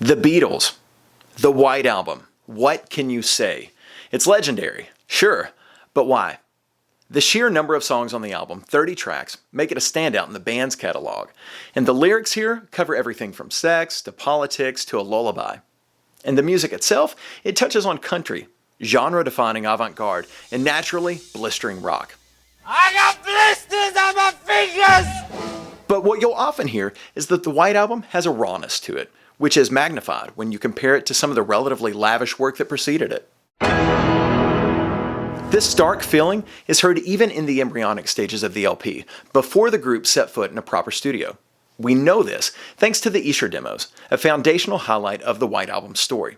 The Beatles, the White Album. What can you say? It's legendary, sure, but why? The sheer number of songs on the album, 30 tracks, make it a standout in the band's catalog. And the lyrics here cover everything from sex to politics to a lullaby. And the music itself, it touches on country, genre-defining avant-garde, and naturally blistering rock. I got blisters on my fingers! But what you'll often hear is that the White Album has a rawness to it, which is magnified when you compare it to some of the relatively lavish work that preceded it. This stark feeling is heard even in the embryonic stages of the LP, before the group set foot in a proper studio. We know this thanks to the Esher Demos, a foundational highlight of the White Album story.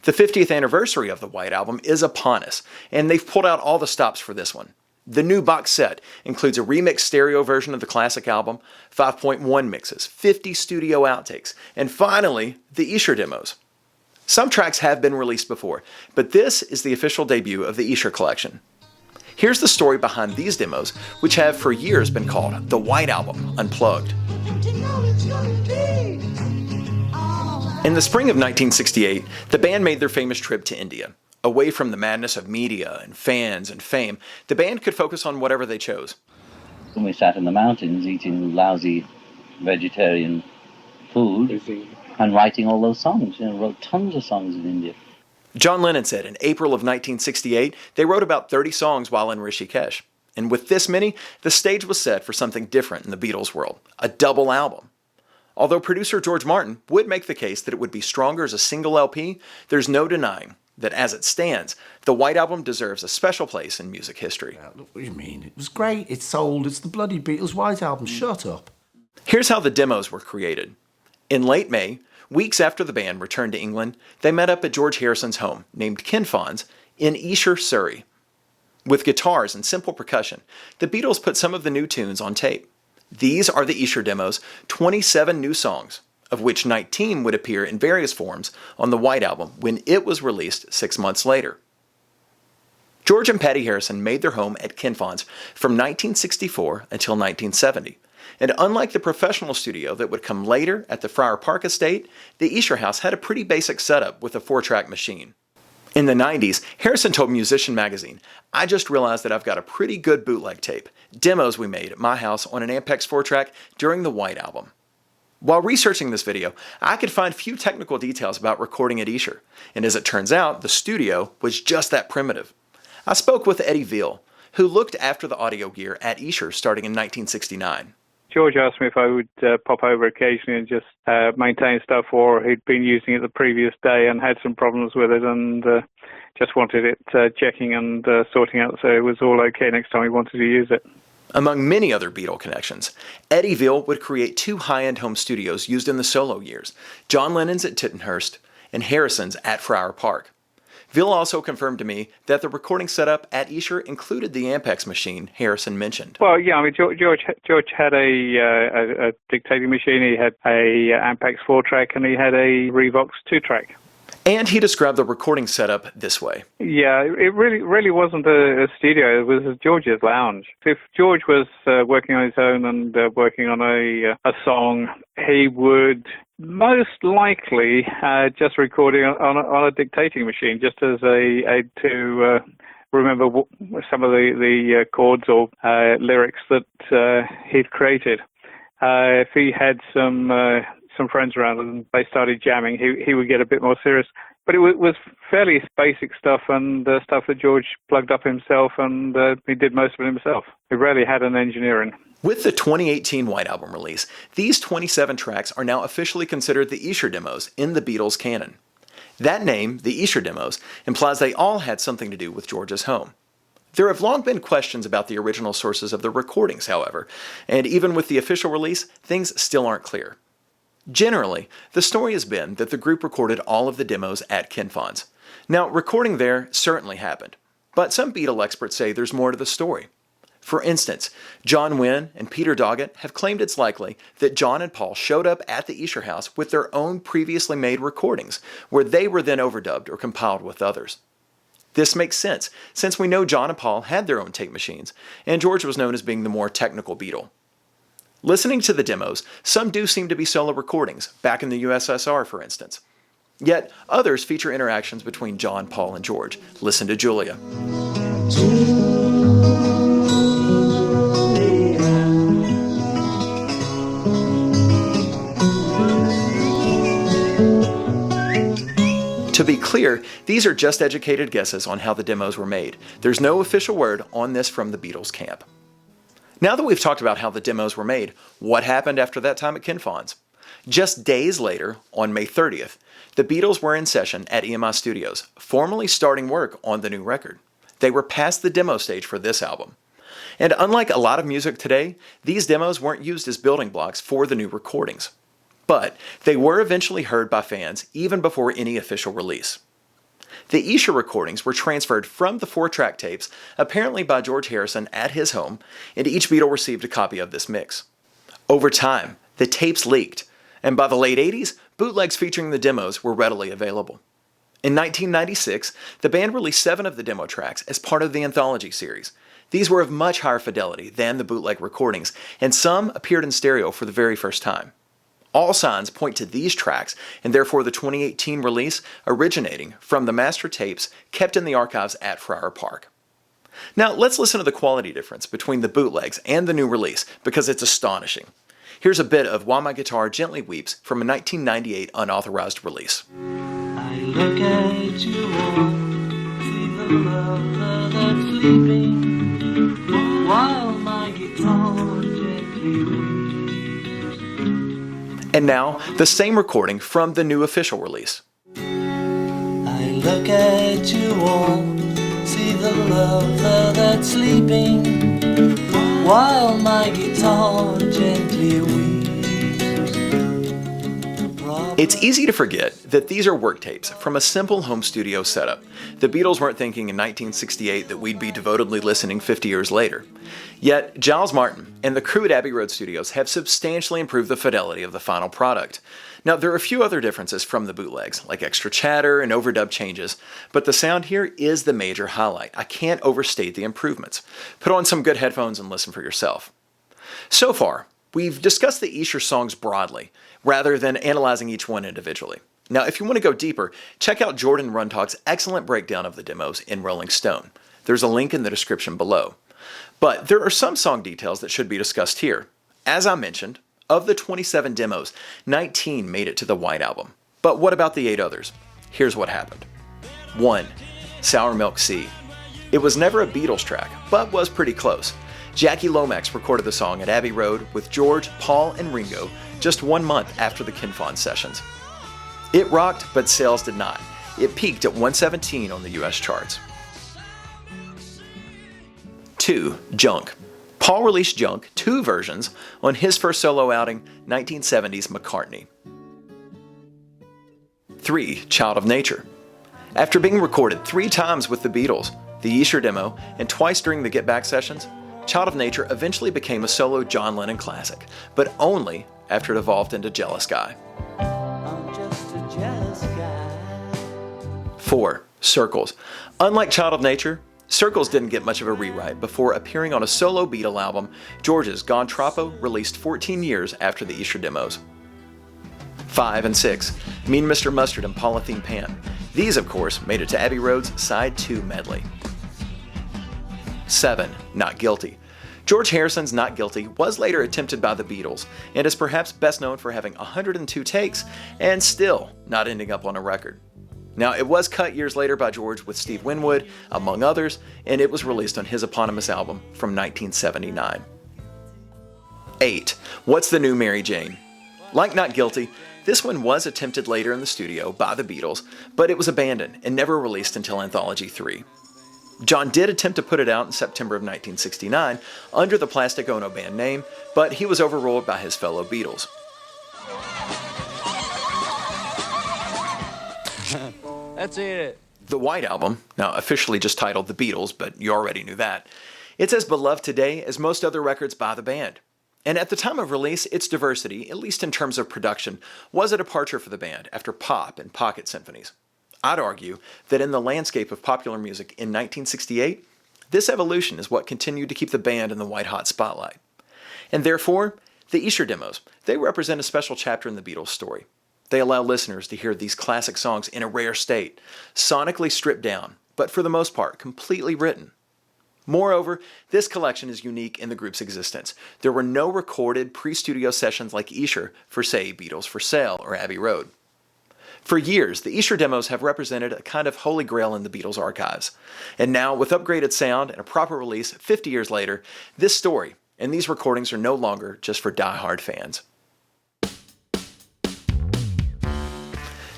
The 50th anniversary of the White Album is upon us, and they've pulled out all the stops for this one. The new box set includes a remixed stereo version of the classic album, 5.1 mixes, 50 studio outtakes, and finally, the Esher Demos. Some tracks have been released before, but this is the official debut of the Esher collection. Here's the story behind these demos, which have for years been called the White Album Unplugged. In the spring of 1968, the band made their famous trip to India. Away from the madness of media and fans and fame, the band could focus on whatever they chose. When we sat in the mountains eating lousy vegetarian food and writing all those songs, wrote tons of songs in India. John Lennon said in April of 1968, they wrote about 30 songs while in Rishikesh. And with this many, the stage was set for something different in the Beatles world, a double album. Although producer George Martin would make the case that it would be stronger as a single LP, there's no denying that as it stands, the White Album deserves a special place in music history. Look, what do you mean? It was great, it's sold, it's the bloody Beatles White Album, shut up. Here's how the demos were created. In late May, weeks after the band returned to England, they met up at George Harrison's home, named Kinfauns, in Esher, Surrey. With guitars and simple percussion, the Beatles put some of the new tunes on tape. These are the Esher Demos' 27 new songs, of which 19 would appear in various forms on the White Album when it was released 6 months later. George and Patty Harrison made their home at Kinfauns from 1964 until 1970, and unlike the professional studio that would come later at the Friar Park estate, the Esher house had a pretty basic setup with a 4-track machine. In the 90s, Harrison told Musician magazine, "I just realized that I've got a pretty good bootleg tape, demos we made at my house on an Ampex 4-track during the White Album." While researching this video, I could find few technical details about recording at Esher, and as it turns out, the studio was just that primitive. I spoke with Eddie Veale, who looked after the audio gear at Esher starting in 1969. George asked me if I would pop over occasionally and just maintain stuff, or he'd been using it the previous day and had some problems with it and just wanted it checking and sorting out so it was all okay next time he wanted to use it. Among many other Beatle connections, Eddie Veale would create 2 high-end home studios used in the solo years, John Lennon's at Tittenhurst and Harrison's at Friar Park. Veale also confirmed to me that the recording setup at Esher included the Ampex machine Harrison mentioned. Well, yeah, I mean, George had a dictating machine, he had a Ampex 4-track, and he had a Revox 2-track. And he described the recording setup this way. Yeah, it really wasn't a studio. It was George's lounge. If George was working on his own and working on a song, he would most likely just record it on a dictating machine, just as a aid to remember some of the chords or lyrics that he'd created. If he had some friends around and they started jamming, he would get a bit more serious. But it was fairly basic stuff and stuff that George plugged up himself, and he did most of it himself. He rarely had an engineer in. With the 2018 White Album release, these 27 tracks are now officially considered the Esher Demos in the Beatles canon. That name, the Esher Demos, implies they all had something to do with George's home. There have long been questions about the original sources of the recordings, however, and even with the official release, things still aren't clear. Generally, the story has been that the group recorded all of the demos at Kinfauns. Now, recording there certainly happened, but some Beatle experts say there's more to the story. For instance, John Wynne and Peter Doggett have claimed it's likely that John and Paul showed up at the Esher house with their own previously made recordings, where they were then overdubbed or compiled with others. This makes sense, since we know John and Paul had their own tape machines, and George was known as being the more technical Beatle. Listening to the demos, some do seem to be solo recordings, back in the USSR for instance. Yet others feature interactions between John, Paul, and George. Listen to Julia. To be clear, these are just educated guesses on how the demos were made. There's no official word on this from the Beatles camp. Now that we've talked about how the demos were made, what happened after that time at Kinfauns? Just days later, on May 30th, the Beatles were in session at EMI Studios, formally starting work on the new record. They were past the demo stage for this album. And unlike a lot of music today, these demos weren't used as building blocks for the new recordings. But they were eventually heard by fans even before any official release. The Esher recordings were transferred from the 4-track tapes, apparently by George Harrison at his home, and each Beatle received a copy of this mix. Over time, the tapes leaked, and by the late 80s, bootlegs featuring the demos were readily available. In 1996, the band released 7 of the demo tracks as part of the anthology series. These were of much higher fidelity than the bootleg recordings, and some appeared in stereo for the very first time. All signs point to these tracks, and therefore the 2018 release originating from the master tapes kept in the archives at Friar Park. Now let's listen to the quality difference between the bootlegs and the new release, because it's astonishing. Here's a bit of While My Guitar Gently Weeps from a 1998 unauthorized release. I look at you all, see the lover that's sleeping, while my guitar gently weeps. And now, the same recording from the new official release. I look at you all, see the lover that's sleeping, while my guitar gently weeps. It's easy to forget that these are work tapes from a simple home studio setup. The Beatles weren't thinking in 1968 that we'd be devotedly listening 50 years later. Yet, Giles Martin and the crew at Abbey Road Studios have substantially improved the fidelity of the final product. Now, there are a few other differences from the bootlegs, like extra chatter and overdub changes, but the sound here is the major highlight. I can't overstate the improvements. Put on some good headphones and listen for yourself. So far, we've discussed the Esher songs broadly, rather than analyzing each one individually. Now, if you want to go deeper, check out Jordan Runtock's excellent breakdown of the demos in Rolling Stone. There's a link in the description below. But there are some song details that should be discussed here. As I mentioned, of the 27 demos, 19 made it to the White Album. But what about the 8 others? Here's what happened. 1. Sour Milk Sea. It was never a Beatles track, but was pretty close. Jackie Lomax recorded the song at Abbey Road with George, Paul, and Ringo just 1 month after the Kinfauns sessions. It rocked, but sales did not. It peaked at 117 on the US charts. 2. Junk. Paul released Junk, 2 versions, on his first solo outing, 1970's McCartney. 3. Child of Nature. After being recorded 3 times with the Beatles, the Esher demo, and twice during the Get Back sessions, Child of Nature eventually became a solo John Lennon classic, but only after it evolved into Jealous Guy. I'm just a jealous guy. 4. Circles. Unlike Child of Nature, Circles didn't get much of a rewrite before appearing on a solo Beatle album, George's Gone Troppo, released 14 years after the Esher demos. 5 and 6. Mean Mr. Mustard and Polythene Pan. These, of course, made it to Abbey Road's Side 2 medley. 7. Not Guilty. George Harrison's Not Guilty was later attempted by the Beatles, and is perhaps best known for having 102 takes and still not ending up on a record. Now, it was cut years later by George with Steve Winwood, among others, and it was released on his eponymous album from 1979. 8. What's the New Mary Jane? Like Not Guilty, this one was attempted later in the studio by the Beatles, but it was abandoned and never released until Anthology 3. John did attempt to put it out in September of 1969 under the Plastic Ono Band name, but he was overruled by his fellow Beatles. That's it. The White Album, now officially just titled The Beatles, but you already knew that, it's as beloved today as most other records by the band. And at the time of release, its diversity, at least in terms of production, was a departure for the band after pop and pocket symphonies. I'd argue that in the landscape of popular music in 1968, this evolution is what continued to keep the band in the white-hot spotlight. And therefore, the Esher demos, they represent a special chapter in the Beatles' story. They allow listeners to hear these classic songs in a rare state, sonically stripped down, but for the most part, completely written. Moreover, this collection is unique in the group's existence. There were no recorded pre-studio sessions like Esher for, say, Beatles for Sale or Abbey Road. For years, the Esher Demos have represented a kind of holy grail in the Beatles archives. And now, with upgraded sound and a proper release 50 years later, this story and these recordings are no longer just for die-hard fans.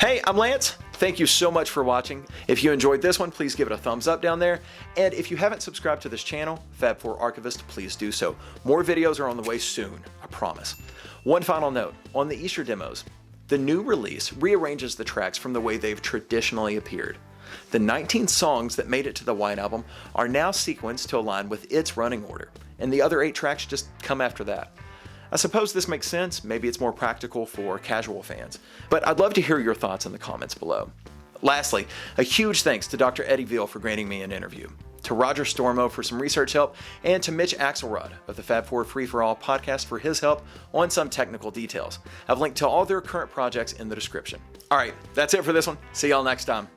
Hey, I'm Lance. Thank you so much for watching. If you enjoyed this one, please give it a thumbs up down there. And if you haven't subscribed to this channel, FabFourArchivist, please do so. More videos are on the way soon, I promise. One final note, on the Esher Demos, the new release rearranges the tracks from the way they've traditionally appeared. The 19 songs that made it to the White Album are now sequenced to align with its running order, and the other 8 tracks just come after that. I suppose this makes sense, maybe it's more practical for casual fans, but I'd love to hear your thoughts in the comments below. Lastly, a huge thanks to Dr. Eddie Veale for granting me an interview, to Roger Stormo for some research help, and to Mitch Axelrod of the Fab4 Free For All podcast for his help on some technical details. I've linked to all their current projects in the description. Alright, that's it for this one. See y'all next time.